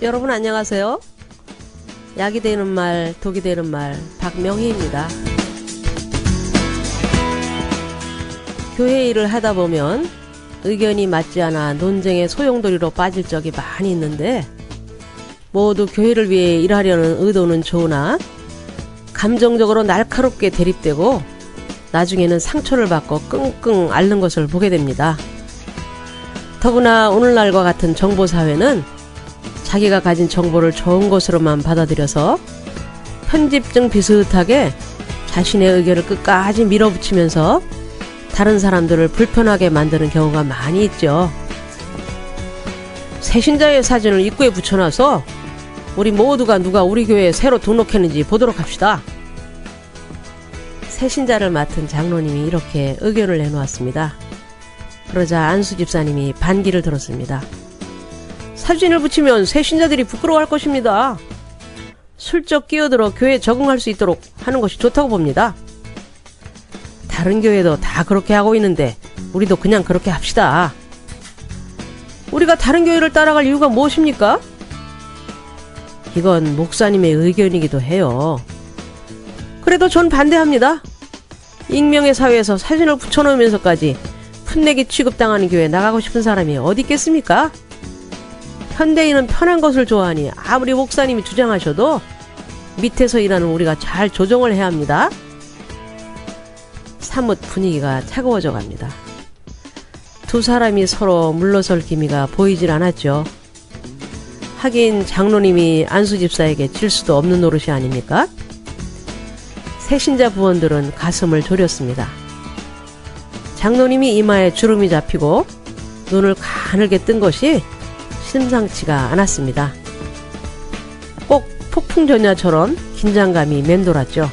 여러분 안녕하세요. 약이 되는 말, 독이 되는 말, 박명희입니다. 교회 일을 하다 보면 의견이 맞지 않아 논쟁의 소용돌이로 빠질 적이 많이 있는데, 모두 교회를 위해 일하려는 의도는 좋으나 감정적으로 날카롭게 대립되고 나중에는 상처를 받고 끙끙 앓는 것을 보게 됩니다. 더구나 오늘날과 같은 정보사회는 자기가 가진 정보를 좋은 것으로만 받아들여서 편집증 비슷하게 자신의 의견을 끝까지 밀어붙이면서 다른 사람들을 불편하게 만드는 경우가 많이 있죠. 새신자의 사진을 입구에 붙여놔서 우리 모두가 누가 우리 교회에 새로 등록했는지 보도록 합시다. 새신자를 맡은 장로님이 이렇게 의견을 내놓았습니다. 그러자 안수 집사님이 반기를 들었습니다. 사진을 붙이면 새신자들이 부끄러워할 것입니다. 슬쩍 끼어들어 교회에 적응할 수 있도록 하는 것이 좋다고 봅니다. 다른 교회도 다 그렇게 하고 있는데 우리도 그냥 그렇게 합시다. 우리가 다른 교회를 따라갈 이유가 무엇입니까? 이건 목사님의 의견이기도 해요. 그래도 전 반대합니다. 익명의 사회에서 사진을 붙여놓으면서까지 풋내기 취급당하는 교회에 나가고 싶은 사람이 어디 있겠습니까? 현대인은 편한 것을 좋아하니 아무리 목사님이 주장하셔도 밑에서 일하는 우리가 잘 조정을 해야 합니다. 사뭇 분위기가 차가워져 갑니다. 두 사람이 서로 물러설 기미가 보이질 않았죠. 하긴 장로님이 안수 집사에게 질 수도 없는 노릇이 아닙니까? 새신자 부원들은 가슴을 졸였습니다. 장로님이 이마에 주름이 잡히고 눈을 가늘게 뜬 것이 심상치가 않았습니다. 꼭 폭풍전야처럼 긴장감이 맴돌았죠.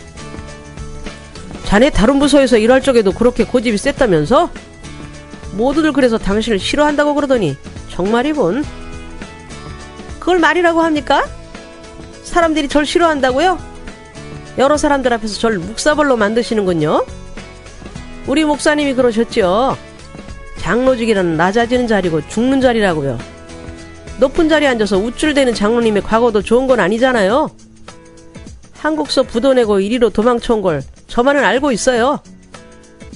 자네 다른 부서에서 일할 적에도 그렇게 고집이 셌다면서? 모두들 그래서 당신을 싫어한다고 그러더니 정말이군. 그걸 말이라고 합니까? 사람들이 절 싫어한다고요? 여러 사람들 앞에서 절 묵사벌로 만드시는군요. 우리 목사님이 그러셨죠. 장로직이란 낮아지는 자리고 죽는 자리라고요. 높은 자리에 앉아서 우쭐대는 장로님의 과거도 좋은 건 아니잖아요. 한국서 부도내고 이리로 도망쳐온 걸 저만은 알고 있어요.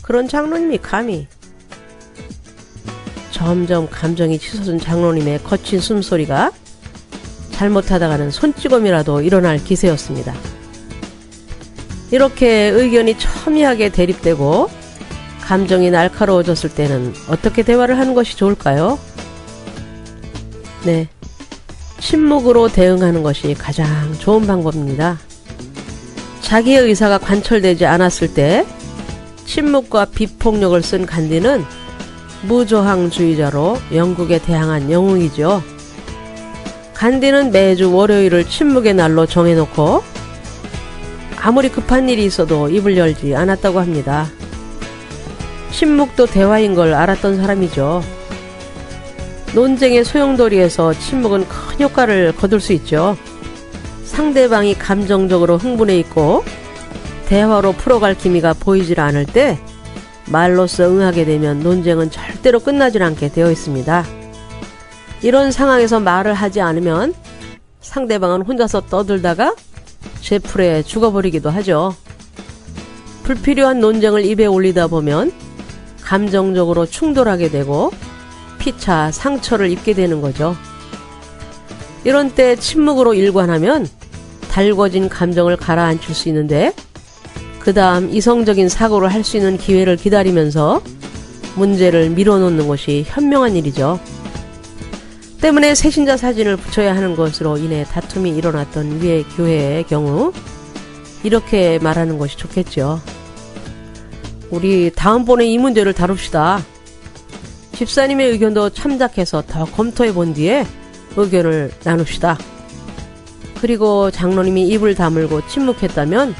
그런 장로님이 감히. 점점 감정이 치솟은 장로님의 거친 숨소리가 잘못하다가는 손찌검이라도 일어날 기세였습니다. 이렇게 의견이 첨예하게 대립되고 감정이 날카로워졌을 때는 어떻게 대화를 하는 것이 좋을까요? 네, 침묵으로 대응하는 것이 가장 좋은 방법입니다. 자기의 의사가 관철되지 않았을 때 침묵과 비폭력을 쓴 간디는 무저항주의자로 영국에 대항한 영웅이죠. 간디는 매주 월요일을 침묵의 날로 정해놓고 아무리 급한 일이 있어도 입을 열지 않았다고 합니다. 침묵도 대화인 걸 알았던 사람이죠. 논쟁의 소용돌이에서 침묵은 큰 효과를 거둘 수 있죠. 상대방이 감정적으로 흥분해 있고 대화로 풀어갈 기미가 보이질 않을 때 말로써 응하게 되면 논쟁은 절대로 끝나질 않게 되어 있습니다. 이런 상황에서 말을 하지 않으면 상대방은 혼자서 떠들다가 쇠풀에 죽어버리기도 하죠. 불필요한 논쟁을 입에 올리다 보면 감정적으로 충돌하게 되고 피차 상처를 입게 되는 거죠. 이런 때 침묵으로 일관하면 달궈진 감정을 가라앉힐 수 있는데, 그 다음 이성적인 사고를 할 수 있는 기회를 기다리면서 문제를 밀어놓는 것이 현명한 일이죠. 때문에 새신자 사진을 붙여야 하는 것으로 인해 다툼이 일어났던 위의 교회의 경우 이렇게 말하는 것이 좋겠죠. 우리 다음번에 이 문제를 다룹시다. 집사님의 의견도 참작해서 더 검토해 본 뒤에 의견을 나눕시다. 그리고 장로님이 입을 다물고 침묵했다면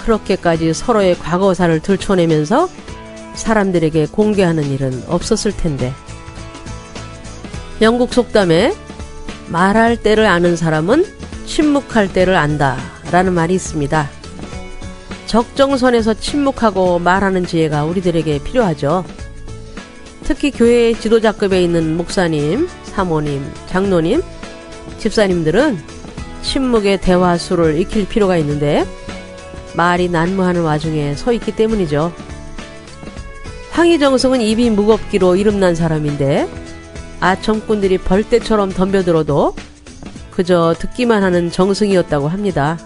그렇게까지 서로의 과거사를 들춰내면서 사람들에게 공개하는 일은 없었을 텐데. 영국 속담에 말할 때를 아는 사람은 침묵할 때를 안다 라는 말이 있습니다. 적정선에서 침묵하고 말하는 지혜가 우리들에게 필요하죠. 특히 교회의 지도자급에 있는 목사님, 사모님, 장로님, 집사님들은 침묵의 대화수를 익힐 필요가 있는데 말이 난무하는 와중에 서 있기 때문이죠. 황희정승은 입이 무겁기로 이름난 사람인데 아첨꾼들이 벌떼처럼 덤벼들어도 그저 듣기만 하는 정승이었다고 합니다.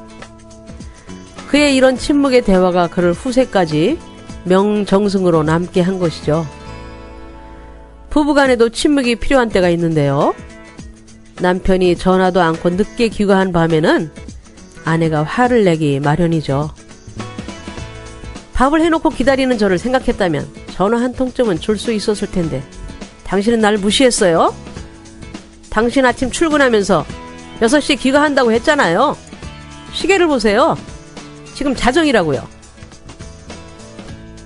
그의 이런 침묵의 대화가 그를 후세까지 명정승으로 남게 한 것이죠. 부부간에도 침묵이 필요한 때가 있는데요. 남편이 전화도 않고 늦게 귀가한 밤에는 아내가 화를 내기 마련이죠. 밥을 해놓고 기다리는 저를 생각했다면 전화 한 통쯤은 줄 수 있었을 텐데 당신은 날 무시했어요? 당신 아침 출근하면서 6시에 귀가한다고 했잖아요. 시계를 보세요. 지금 자정이라고요.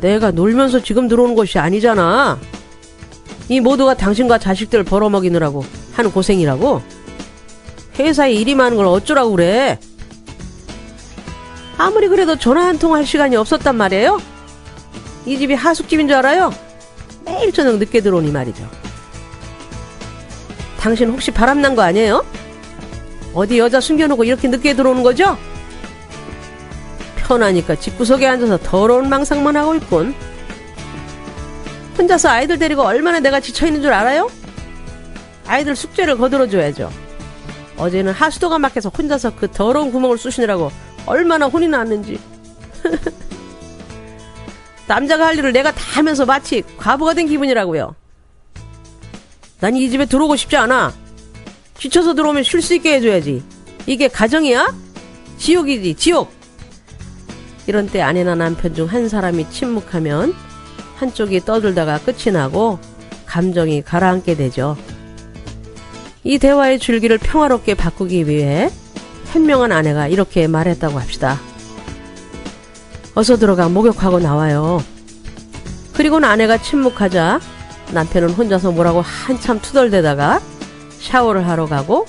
내가 놀면서 지금 들어오는 것이 아니잖아. 이 모두가 당신과 자식들 벌어먹이느라고 하는 고생이라고. 회사에 일이 많은 걸 어쩌라고 그래. 아무리 그래도 전화 한 통 할 시간이 없었단 말이에요. 이 집이 하숙집인 줄 알아요? 매일 저녁 늦게 들어오니 말이죠. 당신 혹시 바람난 거 아니에요? 어디 여자 숨겨놓고 이렇게 늦게 들어오는 거죠? 편하니까 집구석에 앉아서 더러운 망상만 하고 있군. 혼자서 아이들 데리고 얼마나 내가 지쳐있는 줄 알아요? 아이들 숙제를 거들어줘야죠. 어제는 하수도가 막혀서 혼자서 그 더러운 구멍을 쑤시느라고 얼마나 혼이 났는지. 남자가 할 일을 내가 다 하면서 마치 과부가 된 기분이라고요. 난 이 집에 들어오고 싶지 않아. 지쳐서 들어오면 쉴 수 있게 해줘야지. 이게 가정이야? 지옥이지, 지옥. 이런 때 아내나 남편 중 한 사람이 침묵하면 한쪽이 떠들다가 끝이 나고 감정이 가라앉게 되죠. 이 대화의 줄기를 평화롭게 바꾸기 위해 현명한 아내가 이렇게 말했다고 합시다. 어서 들어가 목욕하고 나와요. 그리고는 아내가 침묵하자 남편은 혼자서 뭐라고 한참 투덜대다가 샤워를 하러 가고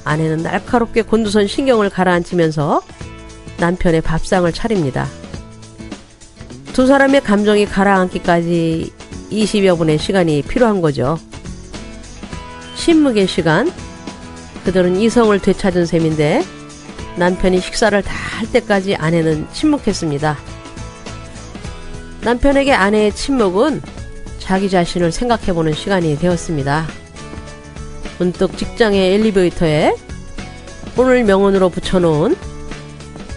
아내는 날카롭게 곤두선 신경을 가라앉히면서 남편의 밥상을 차립니다. 두 사람의 감정이 가라앉기까지 20여 분의 시간이 필요한 거죠. 침묵의 시간. 그들은 이성을 되찾은 셈인데 남편이 식사를 다 할 때까지 아내는 침묵했습니다. 남편에게 아내의 침묵은 자기 자신을 생각해보는 시간이 되었습니다. 문득 직장의 엘리베이터에 오늘 명언으로 붙여놓은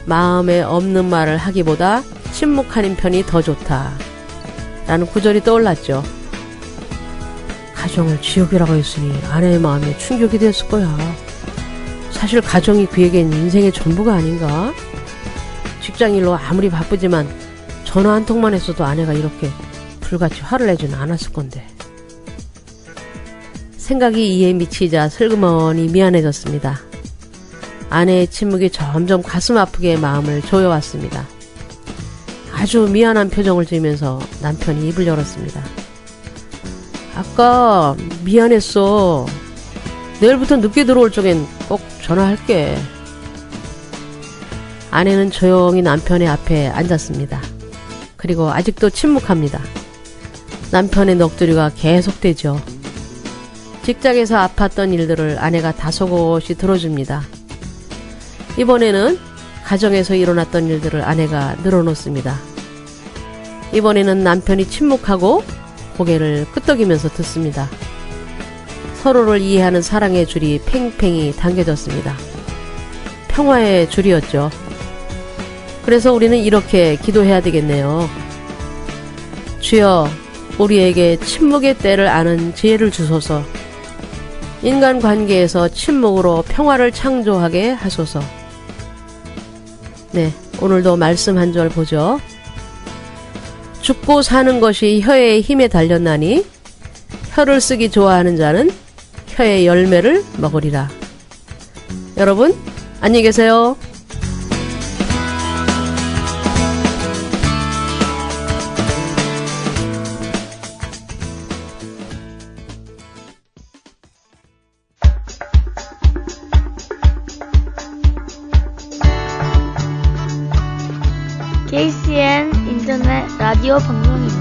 마음에 없는 말을 하기보다 침묵하는 편이 더 좋다 라는 구절이 떠올랐죠. 가정을 지옥이라고 했으니 아내의 마음에 충격이 됐을 거야. 사실 가정이 그에겐 인생의 전부가 아닌가? 직장일로 아무리 바쁘지만 전화 한 통만 했어도 아내가 이렇게 불같이 화를 내지는 않았을 건데. 생각이 이에 미치자 슬그머니 미안해졌습니다. 아내의 침묵이 점점 가슴 아프게 마음을 조여왔습니다. 아주 미안한 표정을 지으면서 남편이 입을 열었습니다. 아까 미안했어. 내일부터 늦게 들어올 적엔 꼭 전화할게. 아내는 조용히 남편의 앞에 앉았습니다. 그리고 아직도 침묵합니다. 남편의 넋두리가 계속되죠. 직장에서 아팠던 일들을 아내가 다소곳이 들어줍니다. 이번에는 가정에서 일어났던 일들을 아내가 늘어놓습니다. 이번에는 남편이 침묵하고 고개를 끄덕이면서 듣습니다. 서로를 이해하는 사랑의 줄이 팽팽히 당겨졌습니다. 평화의 줄이었죠. 그래서 우리는 이렇게 기도해야 되겠네요. 주여, 우리에게 침묵의 때를 아는 지혜를 주소서. 인간관계에서 침묵으로 평화를 창조하게 하소서. 네, 오늘도 말씀 한 절 보죠. 죽고 사는 것이 혀의 힘에 달렸나니 혀를 쓰기 좋아하는 자는 혀의 열매를 먹으리라. 여러분, 안녕히 계세요. KCN 인터넷 라디오 방송입니다.